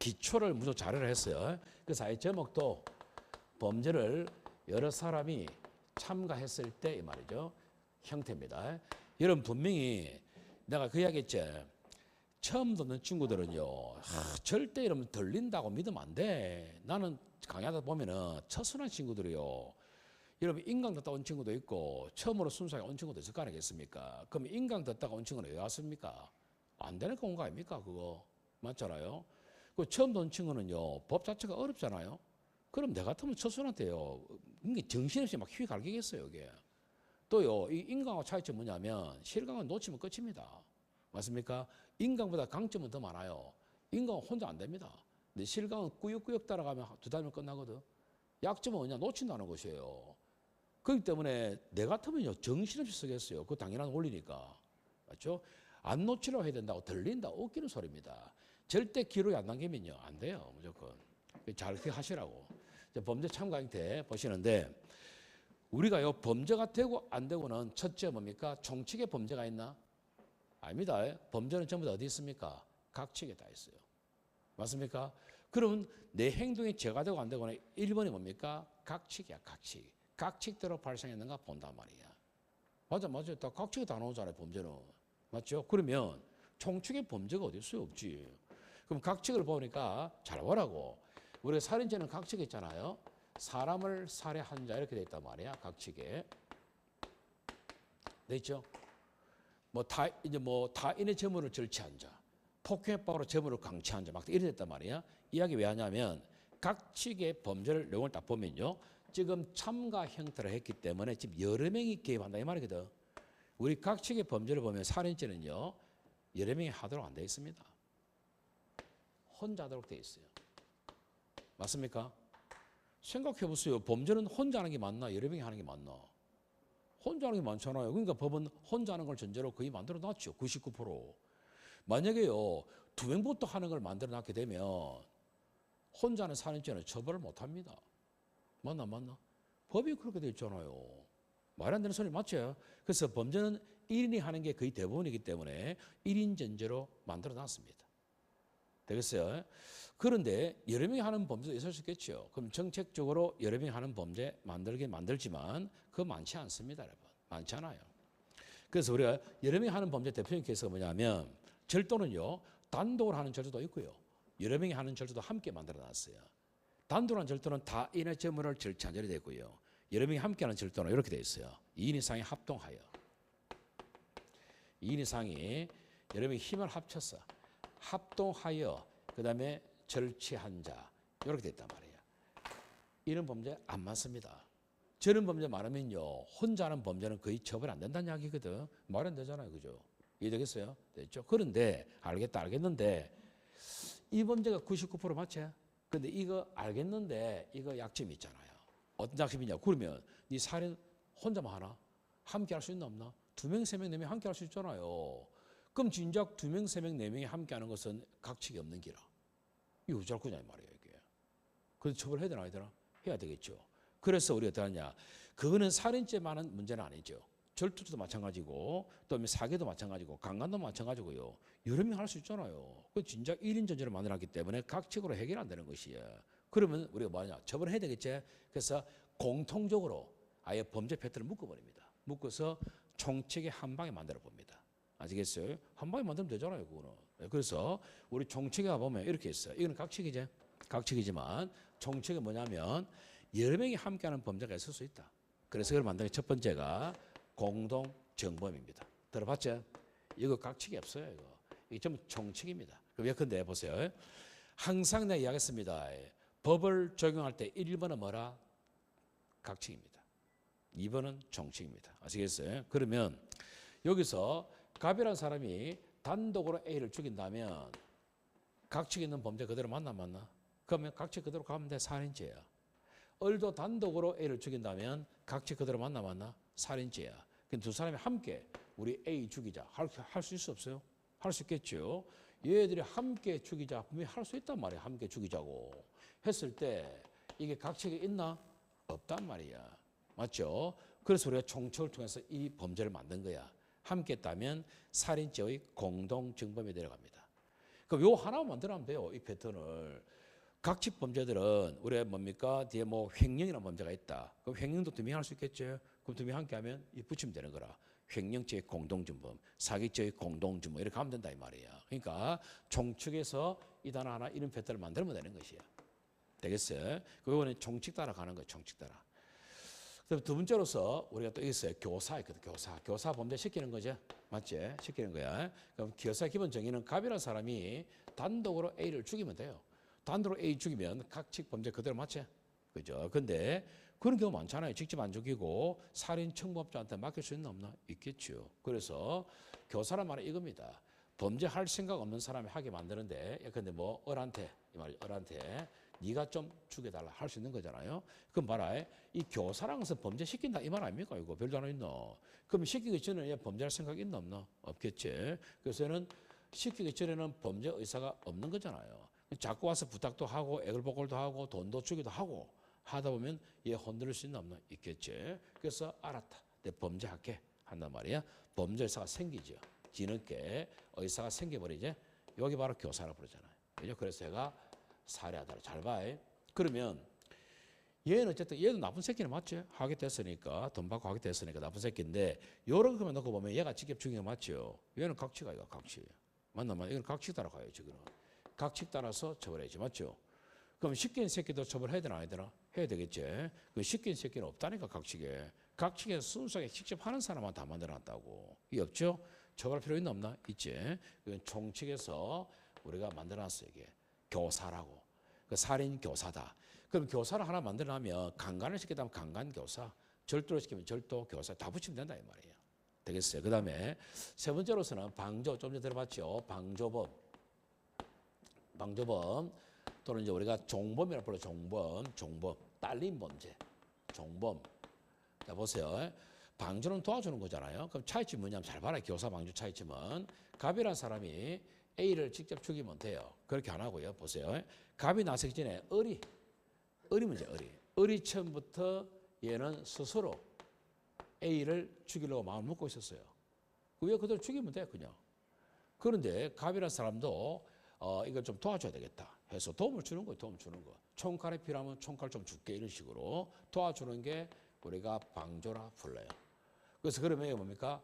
기초를 무조건 자료를 했어요. 그래서 아예 제목도 범죄를 여러 사람이 참가했을 때 이 말이죠. 형태입니다. 여러분 분명히 내가 그 이야기했지. 처음 듣는 친구들은요. 절대 이러면 들린다고 믿으면 안 돼. 나는 강의하다 보면은 처순한 친구들이요. 여러분 인강 듣다 온 친구도 있고 처음으로 순수하게 온 친구도 있을 거 아니겠습니까? 그럼 인강 듣다가 온 친구는 왜 왔습니까? 안 되니까 온 거 아닙니까? 그거 맞잖아요. 그 처음 온 친구는요. 법 자체가 어렵잖아요. 그럼 내 같으면 처순한테요. 이게 정신없이 막 휘 갈기겠어요. 이게. 또요. 이 인강과 차이점이 뭐냐면 실강은 놓치면 끝입니다. 맞습니까? 인강보다 강점은 더 많아요. 인강은 혼자 안 됩니다. 근데 실강은 꾸역꾸역 따라가면 2달이면 끝나거든. 약점은 뭐냐? 놓친다는 것이에요. 그렇기 때문에 내 같으면요. 정신없이 쓰겠어요. 그거 당연한 원리니까. 맞죠? 안 놓치려고 해야 된다고 들린다. 웃기는 소리입니다. 절대 기록이 안 남기면요. 안 돼요. 무조건. 잘 하시라고. 범죄 참가 형태 보시는데 우리가요. 범죄가 되고 안 되고는 첫째 뭡니까? 총칙에 범죄가 있나? 아닙니다. 범죄는 전부 다 어디 있습니까? 각칙에 다 있어요. 맞습니까? 그러면 내 행동이 죄가 되고 안 되고는 1번이 뭡니까? 각칙이야. 각칙. 각칙대로 발생했는가 본단 말이야. 맞아. 다 각칙이 다 나오잖아요. 범죄는. 맞죠? 그러면 총칙의 범죄가 어디 있어요? 없지. 그럼 각칙을 보니까 잘 보라고. 우리가 살인죄는 각칙이 있잖아요. 사람을 살해한 자 이렇게 돼 있단 말이야. 각칙에. 돼 있죠? 타인의 재물을 절취한 자, 폭행법으로 재물을 강취한 자, 막 이래 됐단 말이야. 이야기 왜 하냐면 각칙의 범죄를 내용을 딱 보면요. 지금 참가 형태를 했기 때문에 지금 여러 명이 개입한다 이 말이거든. 우리 각칙의 범죄를 보면 살인죄는요. 여러 명이 하도록 안 돼 있습니다. 혼자 하도록 돼 있어요. 맞습니까? 생각해 보세요. 범죄는 혼자 하는 게 맞나? 여러 명이 하는 게 맞나? 혼자 하는 게 많잖아요. 그러니까 법은 혼자 하는 걸 전제로 거의 만들어 놨죠. 99%. 만약에요. 2명부터 하는 걸 만들어 놨게 되면 혼자 하는 살인죄는 처벌을 못 합니다. 맞나? 법이 그렇게 되어 있잖아요. 말 안 되는 소리 맞죠? 그래서 범죄는 1인이 하는 게 거의 대부분이기 때문에 1인 전제로 만들어 놨습니다. 되겠어요? 그런데 여러 명이 하는 범죄도 있을 수 있겠죠. 그럼 정책적으로 여러 명이 하는 범죄 만들긴 만들지만 그거 많지 않습니다, 여러분. 많지 않아요. 그래서 우리가 여러 명이 하는 범죄 대표적인 케이스가 뭐냐면 절도는요. 단독으로 하는 절도도 있고요. 여러 명이 하는 절도도 함께 만들어 놨어요. 단독으로 하는 절도는 타인의 재물을 절취한 절이 되고요. 여러 명이 함께 하는 절도는 이렇게 되어 있어요. 2인 이상이 합동하여. 2인 이상이 여러 명이 힘을 합쳐서 합동하여 그 다음에 절취한 자 이렇게 됐단 말이에요. 이런 범죄 안 많습니다. 저런 범죄 많으면요. 혼자 하는 범죄는 거의 처벌 안 된다는 이야기거든. 말 안 되잖아요. 그죠? 이해되겠어요? 됐죠? 그런데 알겠는데 이 범죄가 99% 맞지? 근데 이거 알겠는데 이거 약점이 있잖아요. 어떤 약점이냐? 그러면 네 살인 혼자만 하나? 함께 할 수 있나 없나? 2명, 3명, 4명 함께 할 수 있잖아요. 그럼 진작 2명, 3명, 4명이 함께 하는 것은 각칙이 없는 기라. 이거 어쩔 거냐 이 말이에요 이게. 그래서 처벌해야 되나 아니더라? 해야 되겠죠. 그래서 우리가 어떻게 하냐. 그거는 살인죄만은 문제는 아니죠. 절도도 마찬가지고 또 사기도 마찬가지고 강간도 마찬가지고요. 여러 명 할 수 있잖아요. 그 진작 1인 전제를 만들어놨기 때문에 각칙으로 해결 안 되는 것이에요. 그러면 우리가 뭐하냐. 처벌해야 되겠지. 그래서 공통적으로 아예 범죄 패턴을 묶어버립니다. 묶어서 총칙의 한 방에 만들어 봅니다. 아시겠어요? 한 방에 만들면 되잖아요. 그거는. 그래서 우리 총칙에 가보면 이렇게 있어요. 이거는 각칙이지. 각칙이지만 총칙이 뭐냐면 여러 명이 함께하는 범죄가 있을 수 있다. 그래서 그걸 만든 게 첫 번째가 공동정범입니다. 들어봤죠? 이거 각칙이 없어요. 이게 전부 총칙입니다. 예컨대 보세요. 항상 내가 이야기했습니다. 법을 적용할 때 1번은 뭐라? 각칙입니다. 2번은 총칙입니다. 아시겠어요? 그러면 여기서 갑이라는 사람이 단독으로 A를 죽인다면 각칙 있는 범죄 그대로 만나? 그러면 각칙 그대로 가면 돼. 살인죄야. 을도 단독으로 A를 죽인다면 각칙 그대로 만나? 살인죄야. 그럼 두 사람이 함께 우리 A 죽이자. 할 수 있어 없어요? 할 수 있겠죠. 얘들이 함께 죽이자. 분명히 할 수 있단 말이야. 함께 죽이자고. 했을 때 이게 각칙이 있나? 없단 말이야. 맞죠? 그래서 우리가 총칙을 통해서 이 범죄를 만든 거야. 함께 했다면 살인죄의 공동정범에 내려갑니다. 그럼 요 하나만 만들어면 돼요. 이 패턴을. 각칙 범죄들은 우리가 뭡니까? 뒤에 뭐 횡령이라는 범죄가 있다. 그럼 횡령도 두 명이 할 수 있겠죠. 그럼 두 명이 함께 하면 이 붙이면 되는 거라. 횡령죄의 공동준범, 사기죄의 공동준범 이렇게 하면 된다 이 말이야. 그러니까 총칙에서 이 단어 하나 이런 패턴을 만들면 되는 것이야. 되겠어요? 그거는 총칙 따라 가는 거예요. 총칙 따라. 그다음 두 번째로서 우리가 또 있어요. 교사 있거든. 교사 범죄 시키는 거죠. 맞지? 시키는 거야. 그럼 교사 기본 정의는 갑이라는 사람이 단독으로 A를 죽이면 돼요. 단독으로 A 죽이면 각칙 범죄 그대로 맞지? 그죠? 근데 그런 경우 많잖아요. 직접 안 죽이고 살인 청부업자한테 맡길 수 있나 없나? 있겠죠. 그래서 교사란 말은 이겁니다. 범죄할 생각 없는 사람이 하게 만드는데, 근데 뭐 을한테 이 말이 을한테 네가 좀 죽여달라 할 수 있는 거잖아요. 그럼 봐라, 이 교사랑 해서 범죄 시킨다 이 말 아닙니까? 이거 별도 안 있노. 그럼 시키기 전에 범죄할 생각 있나 없나? 없겠지. 그래서는 시키기 전에는 범죄 의사가 없는 거잖아요. 자꾸 와서 부탁도 하고 애걸복걸도 하고 돈도 주기도 하고 하다 보면 얘 흔들릴 수 있나 없나? 있겠지. 그래서 알았다. 내 범죄할게 한단 말이야. 범죄 의사가 생기죠. 뒤늦게 의사가 생겨버리지. 여기 바로 교사라고 부르잖아요. 그죠? 그래서 얘가 살해하다. 잘 봐. 그러면 얘는 어쨌든 얘도 나쁜 새끼는 맞지? 하게 됐으니까 돈 받고 하게 됐으니까 나쁜 새끼인데 여러 것만 놓고 보면 얘가 직접 죽인 거 맞죠? 얘는 각취가 이거 각취. 맞나? 이건 각취 따라 가요 지금. 각칙 따라서 처벌해야지. 맞죠? 그럼 시킨 새끼도 처벌해야 되나 안 되나? 해야 되겠지. 그 시킨 새끼는 없다니까 각칙에. 각칙에 순수하게 직접 하는 사람만 다 만들어놨다고. 이게 없죠? 처벌할 필요 있나 없나? 있지. 그건 총칙에서 우리가 만들어놨어요. 이게 교사라고. 그 살인 교사다. 그럼 교사를 하나 만들어놓으면 강간을 시키다면 강간교사, 절도를 시키면 절도교사 다 붙이면 된다 이 말이에요. 되겠어요? 그 다음에 세 번째로서는 방조. 좀 전에 들어봤죠? 방조범 또는 이제 우리가 종범이라고 불러. 종범, 딸린 범죄, 종범. 자 보세요. 방조는 도와주는 거잖아요. 그럼 차이점이 뭐냐면 잘 봐라. 교사 방조 차이점은 갑이라는 사람이 A를 직접 죽이면 돼요. 그렇게 안 하고요. 보세요. 갑이 나서기 전에 을이 문제. 을이 처음부터 얘는 스스로 A를 죽이려고 마음을 먹고 있었어요. 왜 그대로 죽이면 돼 그냥. 그런데 갑이라는 사람도 이걸 좀 도와줘야 되겠다 해서 도움을 주는 거예요. 도움 주는 거. 총칼이 필요하면 총칼 좀 줄게 이런 식으로 도와주는 게 우리가 방조라 불러요. 그래서 그러면 이게 뭡니까?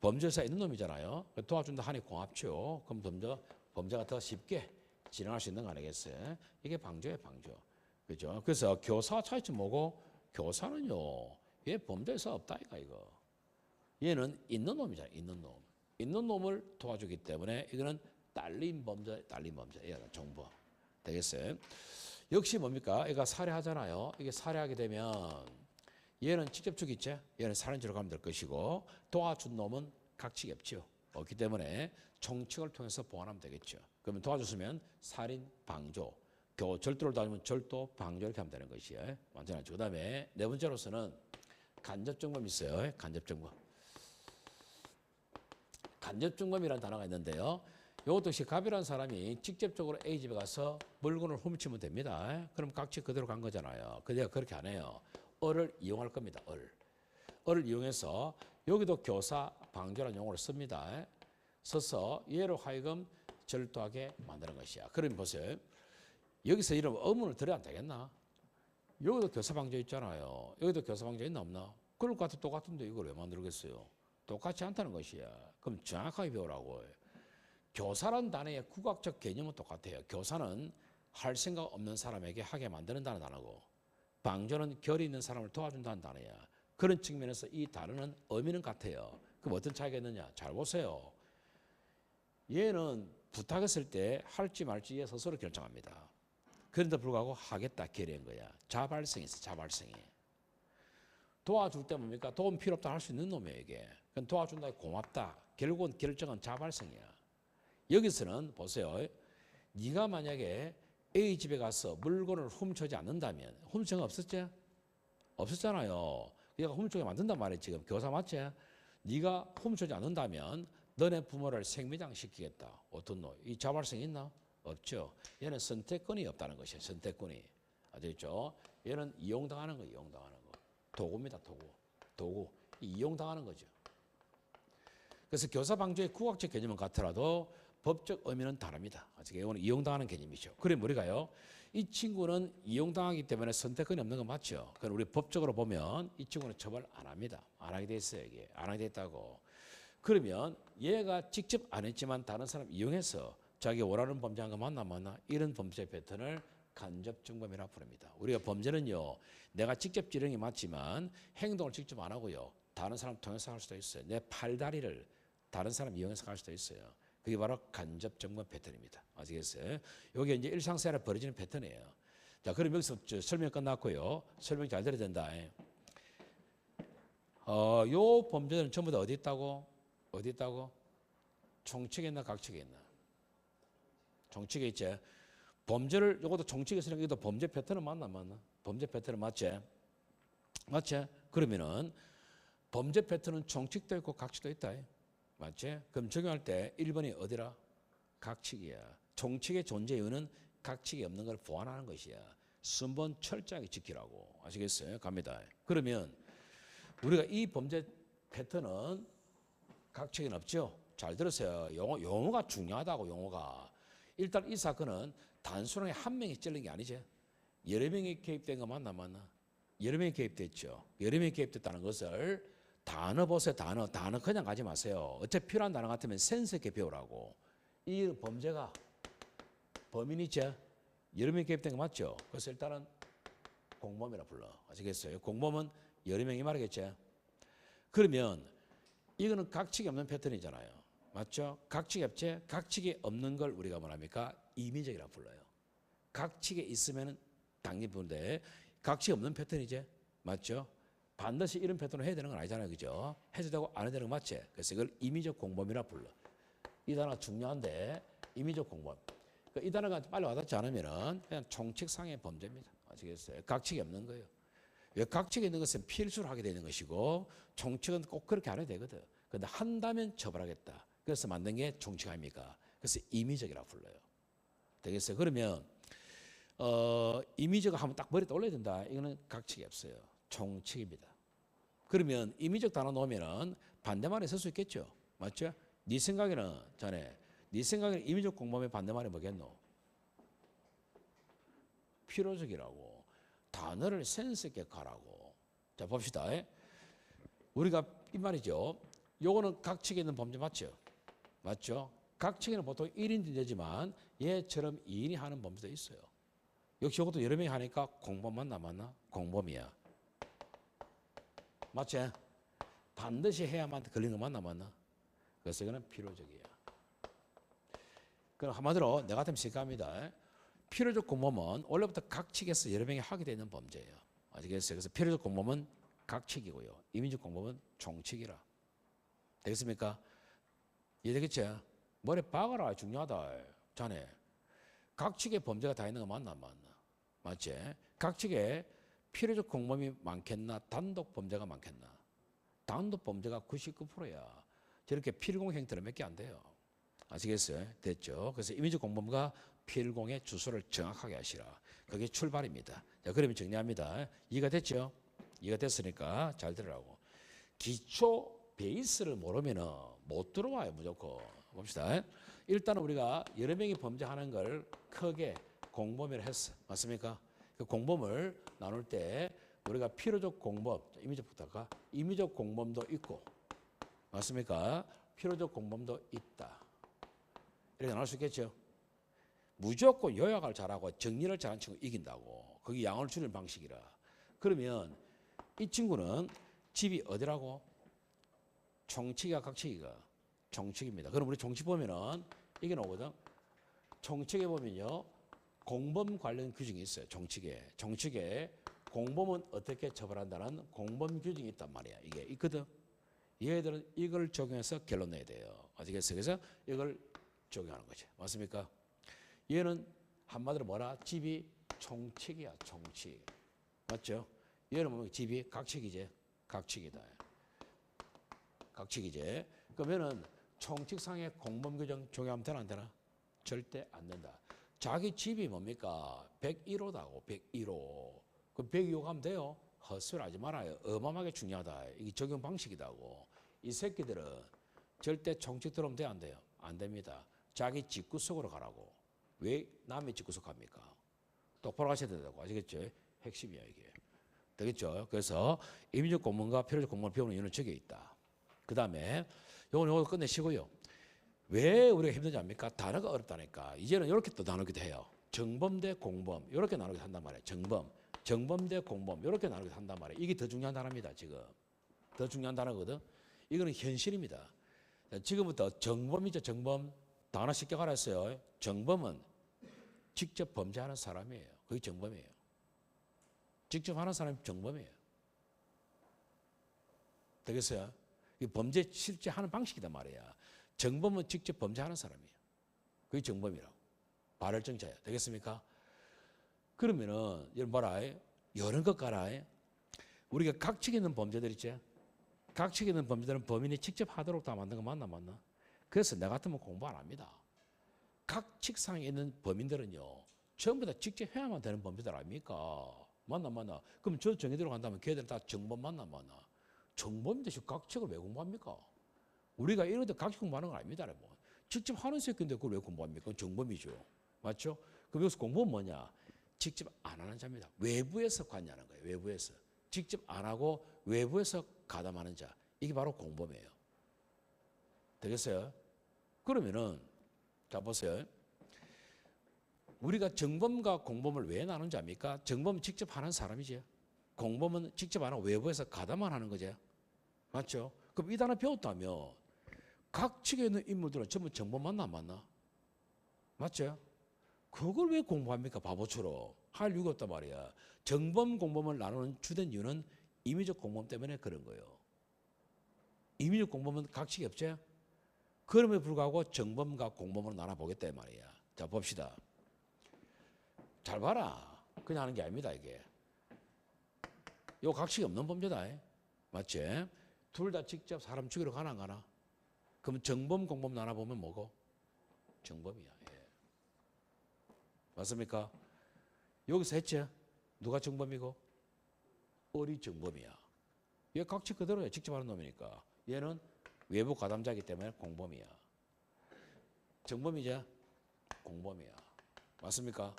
범죄사 있는 놈이잖아요. 도와준다 하니 고맙죠. 그럼 범죄가 더 쉽게 진행할 수 있는 거 아니겠어요? 이게 방조예요, 방조. 그죠? 그래서 교사 차이점 뭐고? 교사는요, 얘 범죄사 없다니까 이거. 얘는 있는 놈이잖아요. 있는 놈. 있는 놈을 도와주기 때문에 이거는 딸린 범죄. 얘가 정보. 되겠어요? 역시 뭡니까? 얘가 살해하잖아요. 이게 살해하게 되면 얘는 직접 죽이죠. 얘는 살인죄로 가면 될 것이고 도와준 놈은 각칙이 없죠. 없기 때문에 총칙을 통해서 보완하면 되겠죠. 그러면 도와줬으면 살인, 방조, 절도를 도와주면 절도, 방조 이렇게 하면 되는 것이에요. 완전하죠. 그 다음에 네 번째로서는 간접정범이 있어요. 간접정범이라는 단어가 있는데요. 이것도 역시 갑이라는 사람이 직접적으로 A 집에 가서 물건을 훔치면 됩니다. 그럼 각칙 그대로 간 거잖아요. 근데 그렇게 안 해요. 을을 이용할 겁니다. 을을 이용해서 여기도 교사, 방조라는 용어를 씁니다. 써서 얘로 하여금 절도하게 만드는 것이야. 그럼 보세요. 여기서 이런 의문을 들어야 안 되겠나? 여기도 교사 방조 있잖아요. 여기도 교사 방조 있나 없나? 그럴 것 같아 똑같은데 이걸 왜 만들겠어요? 똑같지 않다는 것이야. 그럼 정확하게 배우라고. 교사란 단어의 국악적 개념은 똑같아요. 교사는 할 생각 없는 사람에게 하게 만드는다는 단어고 방조는 결이 있는 사람을 도와준다는 단어야. 그런 측면에서 이 단어는 의미는 같아요. 그럼 어떤 차이가 있느냐? 잘 보세요. 얘는 부탁했을 때 할지 말지 얘 스스로 결정합니다. 그런데 불구하고 하겠다 결의한 거야. 자발성이 있어. 자발성이. 도와줄 때 뭡니까? 도움 필요 없다 할 수 있는 놈이에요 이게. 그럼 도와준다 고맙다. 결국은 결정은 자발성이야. 여기서는 보세요. 네가 만약에 A 집에 가서 물건을 훔쳐지 않는다면 훔쳐가 없었지? 없었잖아요. 얘가 훔쳐게 만든단 말이에요. 지금 교사 맞지? 네가 훔쳐지 않는다면 너네 부모를 생매장시키겠다. 어떤 놈? 이 자발성이 있나? 없죠. 얘는 선택권이 없다는 것이에요. 선택권이. 아시겠죠? 얘는 이용당하는 거예요. 이용당하는 거. 도구입니다. 도구. 이용당하는 거죠. 그래서 교사 방조의 국악적 개념은 같더라도 법적 의미는 다릅니다. 아직 이거는 이용당하는 개념이죠. 그럼 우리가요, 이 친구는 이용당하기 때문에 선택권이 없는 거 맞죠? 그럼 우리 법적으로 보면 이 친구는 처벌 안 합니다. 안 하게 돼 있어요, 이게. 안 하게 됐다고. 그러면 얘가 직접 안 했지만 다른 사람 이용해서 자기 원하는 범죄한 거 맞나? 이런 범죄 패턴을 간접증범이라고 부릅니다. 우리가 범죄는요, 내가 직접 지령이 맞지만 행동을 직접 안 하고요, 다른 사람 통해서 할 수도 있어요. 내 팔다리를 다른 사람 이용해서 할 수도 있어요. 그게 바로 간접증범 패턴입니다. 아시겠어요? 이게 이제 일상생활에 벌어지는 패턴이에요. 자, 그럼 여기서 설명 끝났고요. 설명 잘 들어야 된다. 요 범죄는 전부 다 어디 있다고? 어디 있다고? 총칙에 있나 각칙에 있나? 총칙에 있지. 범죄를 요것도 총칙에 있으니까 이것도 범죄 패턴은 맞나? 범죄 패턴은 맞지? 맞지? 그러면은 범죄 패턴은 총칙도 있고 각칙도 있다. 맞지? 그럼 적용할 때 1번이 어디라? 각칙이야. 총칙의 존재 이유는 각칙이 없는 걸 보완하는 것이야. 순번 철저하게 지키라고. 아시겠어요? 갑니다. 그러면 우리가 이 범죄 패턴은 각칙은 없죠. 잘 들으세요. 용어가 중요하다고. 용어가. 일단 이 사건은 단순하게 한 명이 찔린 게 아니죠. 여러 명이 개입된 거 맞나? 여러 명이 개입됐죠. 여러 명이 개입됐다는 것을 단어 보세요. 단어 그냥 가지 마세요. 어차피 필요한 단어 같으면 센스 있게 배우라고. 이 범죄가 범인이죠. 여러 명이 개입된 거 맞죠. 그래서 일단은 공범이라 불러. 아시겠어요? 공범은 여러 명이 말이겠죠. 그러면 이거는 각칙이 없는 패턴이잖아요. 맞죠? 각칙이 없지? 각칙이 없는 걸 우리가 뭐랍니까? 임의적이라 불러요. 각칙에 있으면 당연히 부른데 각칙이 없는 패턴이지? 맞죠? 반드시 이런 패턴을 해야 되는 건 아니잖아요. 그죠? 해도 되고 안 해도 되는 거 맞지? 그래서 이걸 임의적 공범이라 불러. 이 단어가 중요한데 임의적 공범. 이 단어가 빨리 와닿지 않으면 그냥 총칙상의 범죄입니다. 아시겠어요? 각칙이 없는 거예요. 왜 각칙이 있는 것은 필수로 하게 되는 것이고 총칙은 꼭 그렇게 안 해도 되거든. 그런데 한다면 처벌하겠다. 그래서 만든 게 총칙 아닙니까? 그래서 임의적이라고 불러요. 되겠어요? 그러면 임의적을 한번 딱 머리에 올려야 된다. 이거는 각칙이 없어요. 총칙입니다. 그러면 임의적 단어 놓으면은 반대말에 쓸 수 있겠죠. 맞죠? 네 생각에는 자네, 네 생각에는 임의적 공범의 반대말이 뭐겠노? 필요적이라고. 단어를 센스 있게 가라고. 자, 봅시다. 우리가 이 말이죠. 요거는 각칙에 있는 범죄 맞죠? 맞죠? 각칙에는 보통 1인이 되지만 얘처럼 2인이 하는 범죄도 있어요. 역시 이것도 여러 명이 하니까 공범 맞나? 공범이야. 맞지? 반드시 해야만 걸리는 거 맞나? 그래서 이거는 필요적이야. 그럼 한마디로 내가 같으면 생각합니다. 필요적 공범은 원래부터 각칙에서 여러 명이 하게 되는 범죄예요. 아시겠어요? 그래서 필요적 공범은 각칙이고요. 임의적 공범은 총칙이라. 되겠습니까? 이해되겠죠? 머리에 박아라. 중요하다. 자네. 각칙의 범죄가 다 있는 거 맞나? 맞지? 각칙에 필요적 공범이 많겠나? 단독 범죄가 많겠나? 단독 범죄가 99%야. 저렇게 필공 행태는 몇 개 안 돼요. 아시겠어요? 됐죠? 그래서 임의적 공범과 필공의 주소를 정확하게 하시라. 그게 출발입니다. 자, 그러면 정리합니다. 이해가 됐죠? 이해가 됐으니까 잘 들으라고. 기초 베이스를 모르면 못 들어와요, 무조건. 봅시다. 일단 우리가 여러 명이 범죄하는 걸 크게 공범이라 했어. 맞습니까? 그 공범을 나눌 때 우리가 필요적 공범, 임의적부터 할까? 임의적 공범도 있고, 맞습니까? 필요적 공범도 있다. 이렇게 나눌 수 있겠죠? 무조건 요약을 잘하고 정리를 잘한 친구 이긴다고. 그게 양을 주는 방식이라. 그러면 이 친구는 집이 어디라고? 총칙이가 각칙이가? 총칙입니다. 그럼 우리 총칙 보면은 이게 나오거든. 총칙에 보면요, 공범 관련 규정이 있어요. 총칙에 공범은 어떻게 처벌한다는 공범 규정이 있단 말이야. 이게 있거든. 얘들은 이걸 적용해서 결론 내야 돼요. 아시겠어요? 그래서 이걸 적용하는 거죠. 맞습니까? 얘는 한마디로 뭐라? 집이 총칙이야. 총칙. 맞죠? 얘는 뭐 집이 각칙이지. 각칙이다. 각칙이지. 그러면은 총칙상의 공범 규정 적용하면 되나 안 되나? 절대 안 된다. 자기 집이 뭡니까? 101호다고. 101호. 그 102호 가면 돼요. 헛소리 하지 말아요. 어마어마하게 중요하다. 이게 적용 방식이다고. 이 새끼들은 절대 총칙 들어오면 돼, 안 돼요? 안 됩니다. 자기 집구석으로 가라고. 왜 남의 집구석 갑니까? 똑바로 가셔야 된다고. 아시겠죠? 핵심이야 이게. 되겠죠? 그래서 임의적 공무원과 필요적 공무원을 배우는 이유는 저기에 있다. 그 다음에 요거 끝내시고요. 왜 우리가 힘든지 압니까? 단어가 어렵다니까. 이제는 이렇게 또 나누기도 해요. 정범 대 공범 이렇게 나누기도 한단 말이에요. 정범 대 공범 이렇게 나누기도 한단 말이에요. 이게 더 중요한 단어입니다. 지금 더 중요한 단어거든. 이거는 현실입니다. 지금부터 정범이죠. 정범 단어 쉽게 가르쳤어요. 정범은 직접 범죄하는 사람이에요. 그게 정범이에요. 직접 하는 사람이 정범이에요. 되겠어요? 이 범죄 실제 하는 방식이단 말이야. 정범은 직접 범죄하는 사람이에요. 그게 정범이라고. 발월정자야. 되겠습니까? 그러면은 여러분 봐라. 이런 것 가라. 우리가 각칙 있는 범죄들 있지? 각칙 있는 범죄들은 범인이 직접 하도록 다 만든 거 맞나? 그래서 나 같으면 공부 안 합니다. 각칙상에 있는 범인들은요. 전부 다 직접 해야만 되는 범죄들 아닙니까? 맞나? 그럼 저 정의대로 간다면 걔들은 다 정범 맞나? 정범인데 각칙을 왜 공부합니까? 우리가 이런데 각칙 공부하는 건 아닙니다. 뭐. 직접 하는 새끼인데 그걸 왜 공부합니까? 그건 정범이죠. 맞죠? 그럼 여기서 공부는 뭐냐? 직접 안 하는 자입니다. 외부에서 관여하는 거예요. 외부에서. 직접 안 하고 외부에서 가담하는 자. 이게 바로 공범이에요. 되겠어요? 그러면은 자 보세요. 우리가 정범과 공범을 왜 나누는지 압니까? 정범은 직접 하는 사람이죠. 공범은 직접 안 하고 외부에서 가담만 하는 거죠. 맞죠? 그럼 이 단어 배웠다면 각 측에 있는 인물들은 전부 정범 맞나? 맞죠? 그걸 왜 공부합니까? 바보처럼. 할 이유가 없단 말이야. 정범, 공범을 나누는 주된 이유는 임의적 공범 때문에 그런 거예요. 임의적 공범은 각칙이 없죠? 그럼에도 불구하고 정범과 공범으로 나눠보겠다 이 말이야. 자 봅시다. 잘 봐라. 그냥 하는 게 아닙니다 이게. 요 각칙이 없는 범죄다. 맞지? 둘 다 직접 사람 죽이러 가나 안 가나? 그럼 정범, 공범 나눠보면 뭐고? 정범이야. 예. 맞습니까? 여기서 했죠? 누가 정범이고? 어리 정범이야. 얘 각칙 그대로야. 직접 하는 놈이니까. 얘는 외부 가담자이기 때문에 공범이야. 정범이죠? 공범이야. 맞습니까?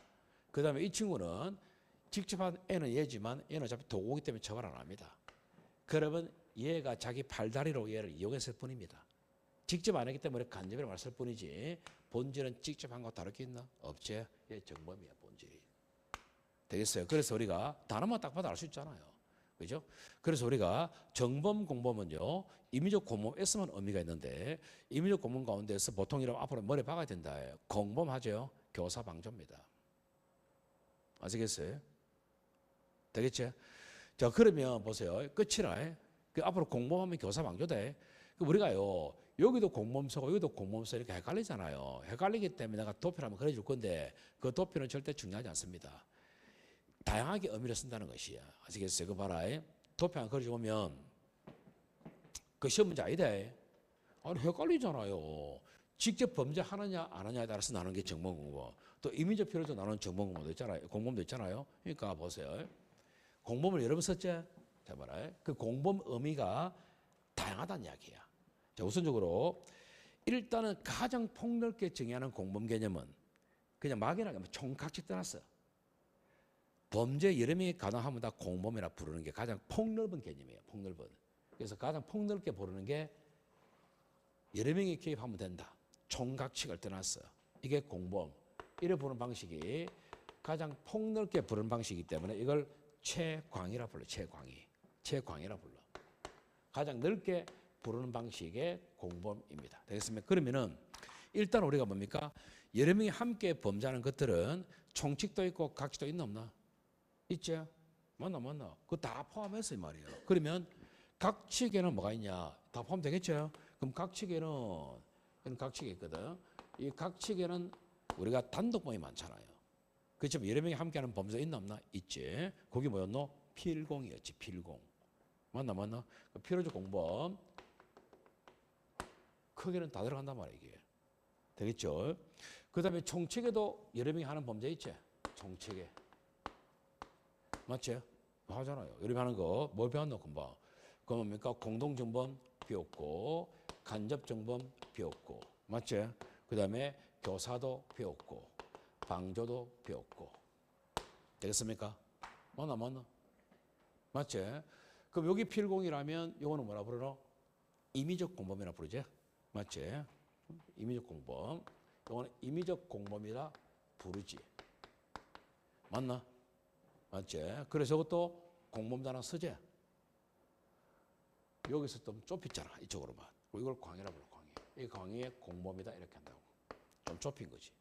그 다음에 이 친구는 직접 한 애는 얘지만 얘는 어차피 도구이기 때문에 처벌 안 합니다. 그러면 얘가 자기 팔다리로 얘를 이용했을 뿐입니다. 직접 안 했기 때문에 간접이라고 했을 뿐이지 본질은 직접 한 거 다를 게 있나? 없지. 얘 정범이야 본질이. 되겠어요? 그래서 우리가 단어만 딱 봐도 알 수 있잖아요. 그죠? 그래서 우리가 정범, 공범은요 임의적 공범 S만 의미가 있는데 임의적 공범 가운데서 보통 이러면 앞으로 머리 박아야 된다. 공범하죠? 교사방조입니다. 아시겠어요? 되겠죠? 자 그러면 보세요. 끝이라. 그 앞으로 공범하면 교사방조다. 우리가요 여기도 공범서고 여기도 공범서 이렇게 헷갈리잖아요. 헷갈리기 때문에 내가 도표를 한번 그려줄 건데 그 도표는 절대 중요하지 않습니다. 다양하게 의미를 쓴다는 것이야. 아시겠어요? 그 봐라. 도표 한번 그려주면 그 시험 문제 아니다. 아니 헷갈리잖아요. 직접 범죄하느냐 안 하느냐에 따라서 나누는 게 정범 공범. 또 임의적 필요로 나누는 정범 공범도 있잖아요. 공범도 있잖아요. 그러니까 보세요. 공범을 여러 번 썼죠? 자 봐라. 그 공범 의미가 다양하다는 이야기야. 자 우선적으로 일단은 가장 폭넓게 정의하는 공범 개념은 그냥 막연하게 총각식 떠났어. 범죄 여러 명이 가담하면 다 공범이라 부르는 게 가장 폭넓은 개념이에요. 폭넓은. 그래서 가장 폭넓게 부르는 게 여러 명이 개입하면 된다. 총각칙을 떠났어. 이게 공범. 이래 부르는 방식이 가장 폭넓게 부르는 방식이기 때문에 이걸 최광이라 불러. 최광이라 불러. 가장 넓게 부르는 방식의 공범입니다. 되겠습니까? 그러면은 일단 우리가 뭡니까? 여러 명이 함께 범죄하는 것들은 총칙도 있고 각칙도 있나 없나? 있죠? 맞나? 그거 다 포함해서 이 말이에요. 그러면 각칙에는 뭐가 있냐? 다 포함되겠죠? 그럼 각칙에는 이런 각칙이 있거든. 이 각칙에는 우리가 단독범이 많잖아요. 그렇지만 여러 명이 함께하는 범죄 있나 없나? 있지. 거기 뭐였노? 필공이었지. 필공. 맞나? 필요적 공범 크게는 다 들어간단 말이야 이게. 되겠죠? 그 다음에 총칙에도 여러 명이 하는 범죄 있지? 총칙에. 맞지? 하잖아요. 여러 명이 하는 거 뭘 배웠노 금방? 그 뭡니까? 공동정범 배웠고 간접정범 배웠고 맞지? 그 다음에 교사도 배웠고 방조도 배웠고 되겠습니까? 맞나? 맞지? 그럼 여기 필공이라면 요거는 뭐라 부르노? 임의적 공범이라 부르지? 맞지? 임의적 공범. 요거는 임의적 공범이라 부르지. 맞나? 맞지? 그래서 이것도 공범단어 쓰지? 여기서 좀 좁혔잖아. 이쪽으로만. 이걸 광해라 불러. 광해. 이 광해의 공범이다 이렇게 한다고. 좀 좁힌 거지.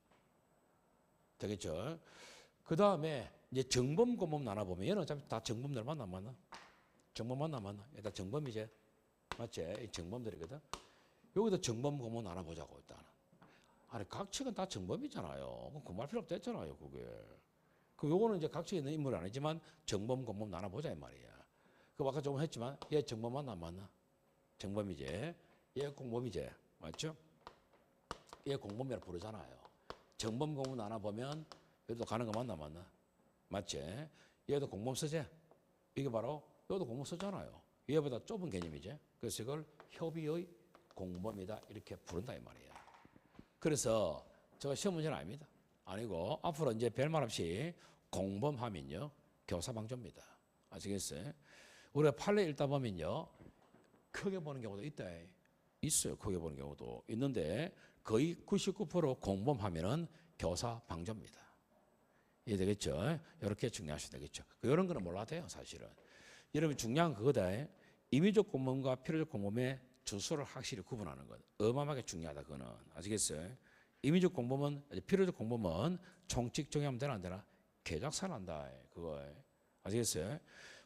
되겠죠? 그 다음에 이제 정범 공범 나눠보면 얘는 어차피 다 정범들 맞나? 정범 맞나? 다 정범이지. 맞지? 이 정범들이거든. 여기도 정범 공범 나눠보자고 일단은. 아니 각칙은 다 정범이잖아요. 그 말 필요 없다 했잖아요. 그게. 그 요거는 이제 각칙에 있는 인물은 아니지만 정범 공범 나눠보자 이 말이야. 그 아까 조금 했지만 얘 정범 맞나? 정범이지. 얘 공범이지. 맞죠? 얘 공범이라 부르잖아요. 정범 공범 나눠보면 얘도 가는 거 맞나? 맞지? 얘도 공범 쓰지? 이게 바로 얘도 공범 쓰잖아요. 얘보다 좁은 개념이지. 그래서 이걸 협의의 공범이다 이렇게 부른다 이 말이야. 그래서 제가 시험 문제는 아닙니다. 아니고 앞으로 이제 별말 없이 공범하면요 교사방조입니다. 아시겠어요? 우리가 판례 읽다 보면요 크게 보는 경우도 있다. 있어요. 크게 보는 경우도 있는데 거의 99% 공범하면은 교사방조입니다. 이해되겠죠? 이렇게 중요하셔야 되겠죠. 이런 거는 몰라도 돼요 사실은. 여러분 중요한 그거다. 임의적 공범과 필요적 공범의 주소를 확실히 구분하는 것. 어마어마하게 중요하다 그거는. 아시겠어요? 임의적 공범은 필요적 공범은 총칙 정의하면 되나 안 되나? 개작살 한다 그거. 아시겠어요?